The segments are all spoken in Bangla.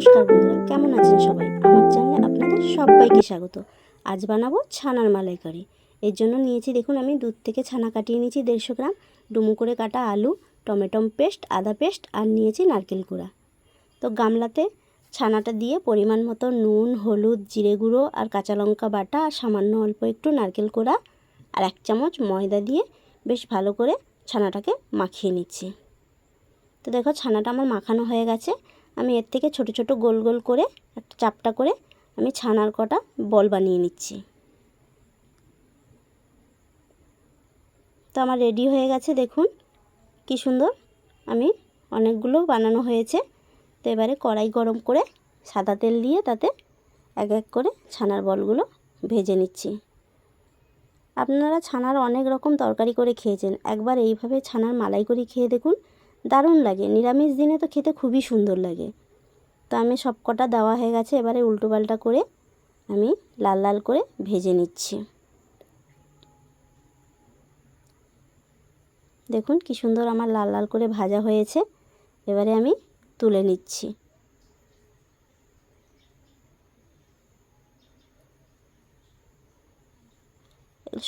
নমস্কার বন্ধুরা, কেমন আছেন সবাই? আমার চ্যানেলে আপনাদের সবাইকে স্বাগত। আজ বানাবো ছানার মালাইকারি। এর জন্য নিয়েছি, দেখুন আমি দুধ থেকে ছানা কাটিয়ে নিয়েছি 150 গ্রাম, ডুমো করে কাটা আলু, টমেটো পেস্ট, আদা পেস্ট আর নিয়েছি নারকেল কুড়া। তো গামলাতে ছানাটা দিয়ে পরিমাণ মতো নুন, হলুদ, জিরে গুঁড়ো আর কাঁচা লঙ্কা বাটা আর সামান্য অল্প একটু নারকেল কোড়া আর 1 চামচ ময়দা দিয়ে বেশ ভালো করে ছানাটাকে মাখিয়ে নিচ্ছি। তো দেখো ছানাটা আমার মাখানো হয়ে গেছে। আমি এর থেকে ছোট ছোট গোল গোল করে একটা চাপটা করে আমি ছানার কটা বল বানিয়ে নিচ্ছি। তো আমার রেডি হয়ে গেছে, দেখুন কি সুন্দর আমি অনেকগুলো বানানো হয়েছে। তো এবারে কড়াই গরম করে সাদা তেল দিয়ে তাতে এক এক করে ছানার বলগুলো ভেজে নিচ্ছি। আপনারা ছানার অনেক রকম তরকারি করে খেয়েছেন, একবার এইভাবে ছানার মালাই করে খেয়ে দেখুন, দারুণ লাগে। নিরামিষ দিনে তো খেতে খুবই সুন্দর লাগে। তো আমি সব কটা দেওয়া হয়ে গেছে, এবারে উল্টো পাল্টা করে আমি লাল লাল করে ভেজে নিচ্ছি। দেখুন কি সুন্দর আমার লাল লাল করে ভাজা হয়েছে। এবারে আমি তুলে নিচ্ছি।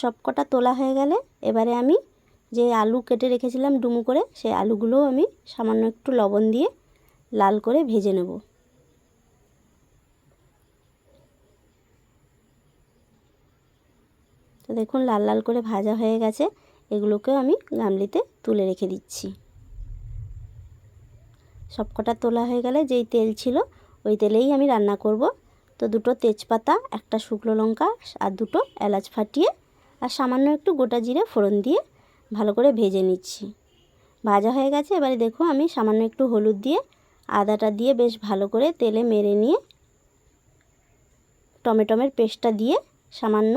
সব কটা তোলা হয়ে গেলে এবারে আমি যে আলু কেটে রেখেছিলাম ডুমো করে, সেই আলুগুলোও আমি সামান্য একটু লবণ দিয়ে লাল করে ভেজে নেব। তো দেখুন লাল লাল করে ভাজা হয়ে গেছে, এগুলোকেও আমি গামলিতে তুলে রেখে দিচ্ছি। সব কটা তোলা হয়ে গেলে যেই তেল ছিল ওই তেলেই আমি রান্না করব। তো দুটো তেজপাতা, একটা শুকনো লঙ্কা আর দুটো এলাচ ফাটিয়ে আর সামান্য একটু গোটা জিরে ফোড়ন দিয়ে ভালো করে ভেজে নিচ্ছি। ভাজা হয়ে গেছে, এবারে দেখো আমি সামান্য একটু হলুদ দিয়ে আদাটা দিয়ে বেশ ভালো করে তেলে মেরে নিয়ে টমেটোর পেস্টটা দিয়ে সামান্য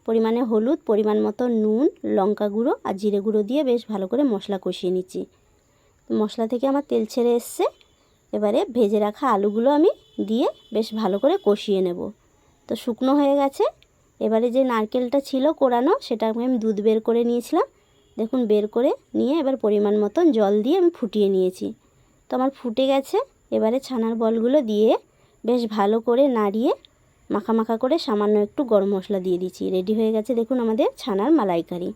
পরিমাণে হলুদ, পরিমাণ মতো নুন, লঙ্কা গুঁড়ো আর জিরে গুঁড়ো দিয়ে বেশ ভালো করে মশলা কষিয়ে নিচ্ছি। মশলা থেকে আমার তেল ছেড়ে এসছে, এবারে ভেজে রাখা আলুগুলো আমি দিয়ে বেশ ভালো করে কষিয়ে নেব। তো শুকনো হয়ে গেছে, এবারে যে নারকেলটা ছিল কোড়ানো সেটা আমি দুধ বের করে নিয়েছিলাম, দেখুন বের করে নিয়ে এবার পরিমাণ মতন জল দিয়ে আমি ফুটিয়ে নিয়েছি। তো আমার ফুটে গেছে, এবারে ছানার বলগুলো দিয়ে বেশ ভালো করে নাড়িয়ে মাখা মাখা করে সামান্য একটু গরম মশলা দিয়ে দিচ্ছি। রেডি হয়ে গেছে দেখুন আমাদের ছানার মালাইকারি।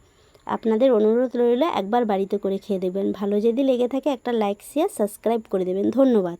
আপনাদের অনুরোধ রইল একবার বাড়িতে করে খেয়ে দেখবেন। ভালো যদি লেগে থাকে একটা লাইক, শেয়ার, সাবস্ক্রাইব করে দেবেন। ধন্যবাদ।